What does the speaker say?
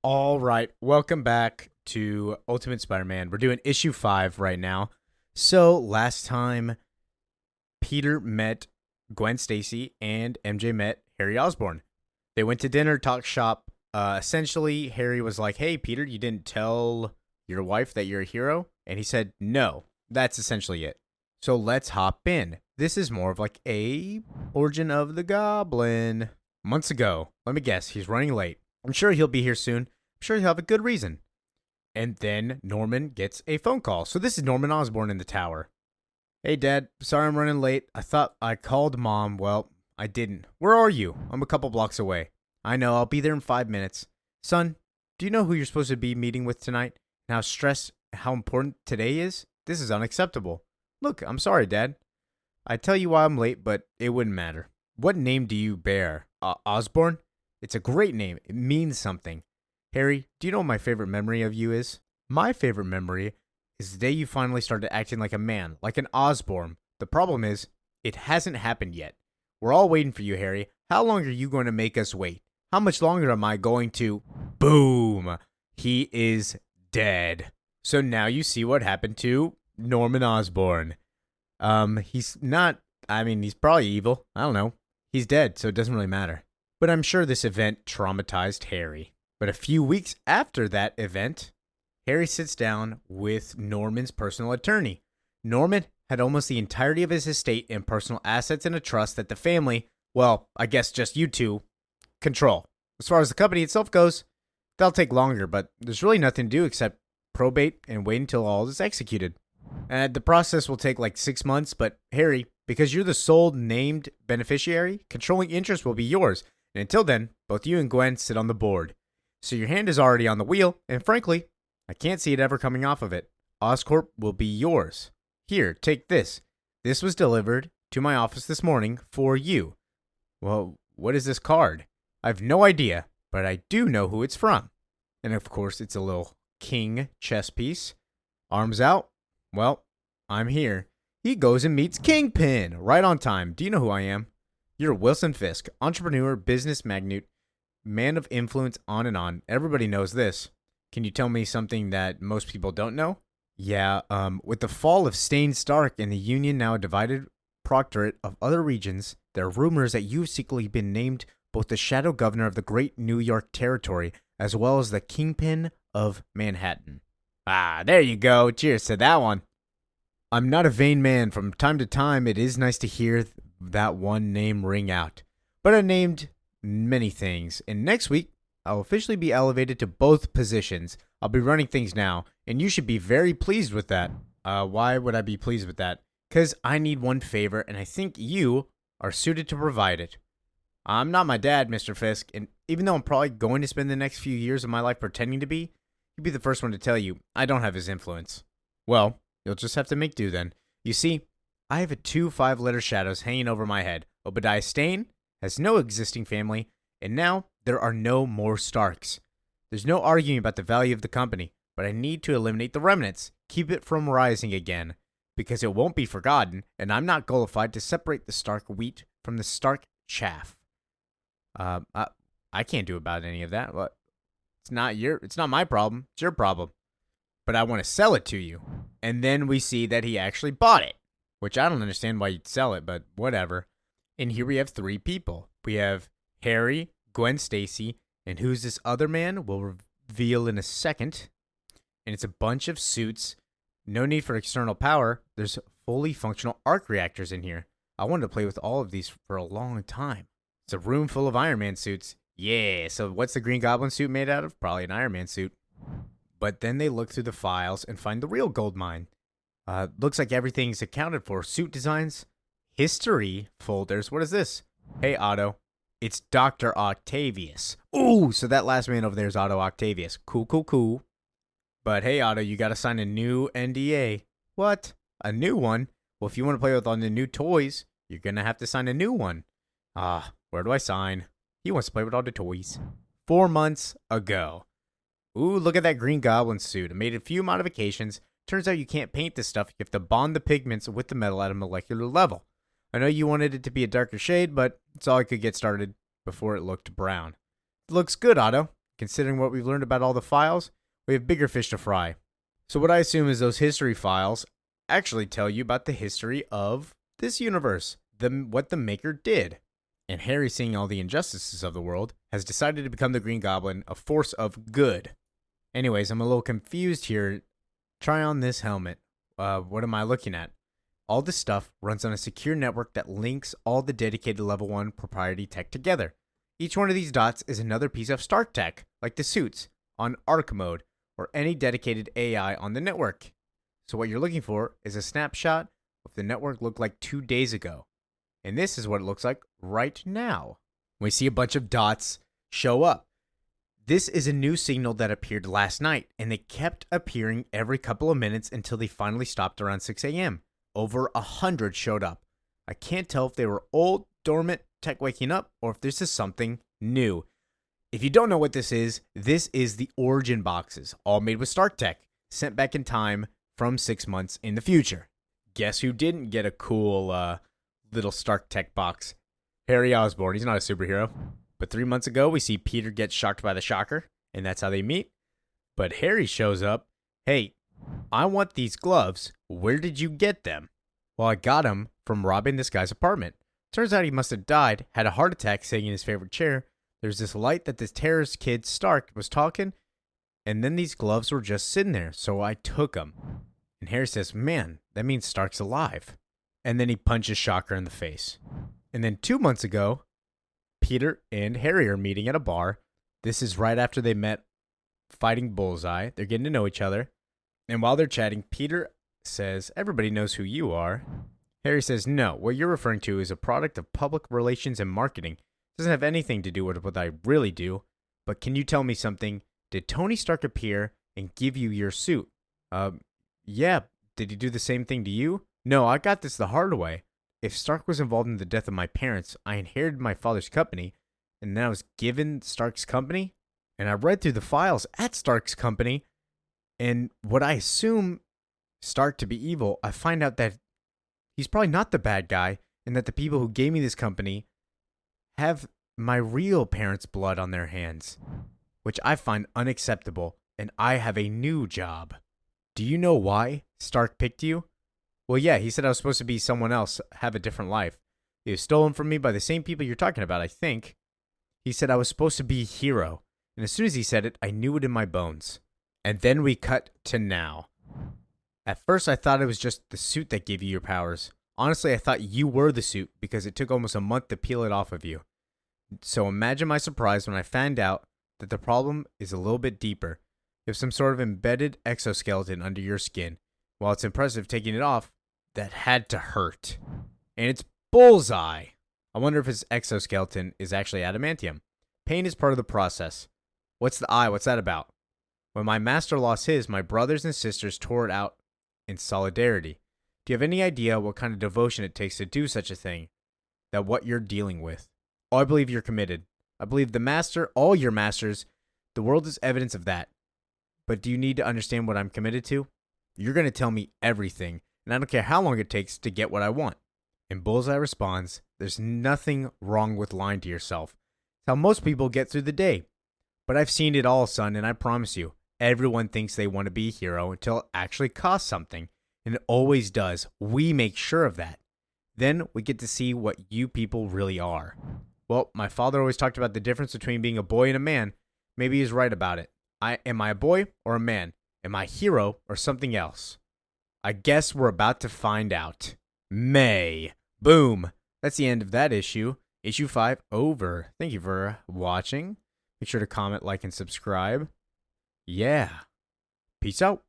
All right, welcome back to Ultimate Spider-Man. We're doing issue 5 right now. So, last time Peter met Gwen Stacy and MJ met Harry Osborn. They went to dinner, talked shop. Essentially, Harry was like, "Hey, Peter, you didn't tell your wife that you're a hero?" And he said, "No." That's essentially it. So, let's hop in. This is more of like a Origin of the Goblin. Months ago, let me guess, he's running late. I'm sure he'll be here soon. I'm sure he'll have a good reason. And then Norman gets a phone call. So this is Norman Osborn in the tower. "Hey, Dad. Sorry I'm running late. I thought I called Mom. Well, I didn't. Where are you? I'm a couple blocks away." "I know. I'll be there in 5 minutes." "Son, do you know who you're supposed to be meeting with tonight? And how stressed, how important today is? This is unacceptable." "Look, I'm sorry, Dad. I tell you why I'm late, but it wouldn't matter." "What name do you bear? Osborn? It's a great name. It means something." "Harry, do you know what my favorite memory of you is?" "My favorite memory is the day you finally started acting like a man, like an Osborn. The problem is, it hasn't happened yet. We're all waiting for you, Harry. How long are you going to make us wait? How much longer am I going to—" Boom! He is dead. So now you see what happened to Norman Osborn. He's not, he's probably evil. I don't know. He's dead, so it doesn't really matter. But I'm sure this event traumatized Harry. But a few weeks after that event, Harry sits down with Norman's personal attorney. Norman had almost the entirety of his estate and personal assets in a trust that the family, well, I guess just you two, control. As far as the company itself goes, that'll take longer, but there's really nothing to do except probate and wait until all is executed. And the process will take like 6 months, but Harry, because you're the sole named beneficiary, controlling interest will be yours. And until then, both you and Gwen sit on the board. So your hand is already on the wheel, and frankly, I can't see it ever coming off of it. Oscorp will be yours. Here, take this. This was delivered to my office this morning for you." "Well, what is this card?" "I have no idea, but I do know who it's from." And of course, it's a little king chess piece. Arms out. "Well, I'm here." He goes and meets Kingpin, right on time. "Do you know who I am?" "You're Wilson Fisk, entrepreneur, business magnate, man of influence, on and on. Everybody knows this. Can you tell me something that most people don't know?" "Yeah, with the fall of Stain Stark and the Union now a divided proctorate of other regions, there are rumors that you've secretly been named both the Shadow Governor of the Great New York Territory as well as the Kingpin of Manhattan." Ah, there you go. Cheers to that one. "I'm not a vain man. From time to time, it is nice to hear that one name ring out. But I named many things, and next week, I'll officially be elevated to both positions. I'll be running things now, and you should be very pleased with that." Why would I be pleased with that?" "Because I need one favor, and I think you are suited to provide it." "I'm not my dad, Mr. Fisk, and even though I'm probably going to spend the next few years of my life pretending to be, you'd be the first one to tell you I don't have his influence." "Well, you'll just have to make do then. You see, I have 2 5-letter shadows hanging over my head. Obadiah Stane has no existing family, and now there are no more Starks. There's no arguing about the value of the company, but I need to eliminate the remnants, keep it from rising again, because it won't be forgotten, and I'm not qualified to separate the Stark wheat from the Stark chaff." I can't do about any of that. What? It's not my problem. It's your problem. "But I want to sell it to you." And then we see that he actually bought it, which I don't understand why you'd sell it, but whatever. And here we have 3 people. We have Harry, Gwen Stacy, and who's this other man? We'll reveal in a second. And it's a bunch of suits. No need for external power. There's fully functional arc reactors in here. I wanted to play with all of these for a long time. It's a room full of Iron Man suits. Yeah, so what's the Green Goblin suit made out of? Probably an Iron Man suit. But then they look through the files and find the real gold mine. Looks like everything's accounted for. Suit designs, history folders. What is this? "Hey, Otto. It's Dr. Octavius." Ooh, so that last man over there is Otto Octavius. Cool, cool, cool. "But hey, Otto, you got to sign a new NDA." "What? A new one?" "Well, if you want to play with all the new toys, you're going to have to sign a new one." Where do I sign? He wants to play with all the toys. 4 months ago. Ooh, look at that Green Goblin suit. I made a few modifications. Turns out you can't paint this stuff. You have to bond the pigments with the metal at a molecular level. I know you wanted it to be a darker shade, but it's all I could get started before it looked brown. "Looks good, Otto. considering what we've learned about all the files, we have bigger fish to fry. So what I assume is those history files actually tell you about the history of this universe, what the Maker did. And Harry, seeing all the injustices of the world, has decided to become the Green Goblin, a force of good. Anyways, I'm a little confused here. Try on this helmet. What am I looking at? All this stuff runs on a secure network that links all the dedicated level 1 proprietary tech together. Each one of these dots is another piece of Stark tech, like the suits on Arc mode, or any dedicated AI on the network. So what you're looking for is a snapshot of what the network looked like 2 days ago. And this is what it looks like right now. We see a bunch of dots show up. This is a new signal that appeared last night, and they kept appearing every couple of minutes until they finally stopped around 6 a.m. Over 100 showed up. I can't tell if they were old, dormant tech waking up, or if this is something new. If you don't know what this is the Orgin boxes, all made with Stark tech, sent back in time from 6 months in the future. Guess who didn't get a cool little Stark tech box? Harry Osborn. He's not a superhero. But 3 months ago, we see Peter get shocked by the Shocker, and that's how they meet. But Harry shows up. Hey, I want these gloves. Where did you get them? Well, I got them from robbing this guy's apartment. Turns out he must have died, had a heart attack sitting in his favorite chair. There's this light that this terrorist kid Stark was talking, and then these gloves were just sitting there, so I took them. And Harry says, man, that means Stark's alive. And then he punches Shocker in the face. And then 2 months ago, Peter and Harry are meeting at a bar. This is right after they met fighting Bullseye. They're getting to know each other. And while they're chatting, Peter says, everybody knows who you are. Harry says, no, what you're referring to is a product of public relations and marketing. It doesn't have anything to do with what I really do. But can you tell me something? Did Tony Stark appear and give you your suit? Yeah. Did he do the same thing to you? No, I got this the hard way. If Stark was involved in the death of my parents, I inherited my father's company, and then I was given Stark's company, and I read through the files at Stark's company, and what I assume Stark to be evil, I find out that he's probably not the bad guy, and that the people who gave me this company have my real parents' blood on their hands, which I find unacceptable, and I have a new job. Do you know why Stark picked you? Well, yeah, he said I was supposed to be someone else, have a different life. It was stolen from me by the same people you're talking about, I think. He said I was supposed to be a hero, and as soon as he said it, I knew it in my bones. And then we cut to now. At first, I thought it was just the suit that gave you your powers. Honestly, I thought you were the suit because it took almost a month to peel it off of you. So imagine my surprise when I found out that the problem is a little bit deeper. You have some sort of embedded exoskeleton under your skin. While it's impressive taking it off, that had to hurt. And it's Bullseye. I wonder if his exoskeleton is actually adamantium. Pain is part of the process. What's the eye? What's that about? When my master lost his, my brothers and sisters tore it out in solidarity. Do you have any idea what kind of devotion it takes to do such a thing? That what you're dealing with? Oh, I believe you're committed. I believe the master, all your masters, the world is evidence of that. But do you need to understand what I'm committed to? You're going to tell me everything, and I don't care how long it takes to get what I want. And Bullseye responds, there's nothing wrong with lying to yourself. It's how most people get through the day. But I've seen it all, son, and I promise you, everyone thinks they want to be a hero until it actually costs something. And it always does. We make sure of that. Then we get to see what you people really are. Well, my father always talked about the difference between being a boy and a man. Maybe he's right about it. Am I a boy or a man? Am I a hero or something else? I guess we're about to find out. May. Boom. That's the end of that issue. Issue 5 over. Thank you for watching. Make sure to comment, like, and subscribe. Yeah. Peace out.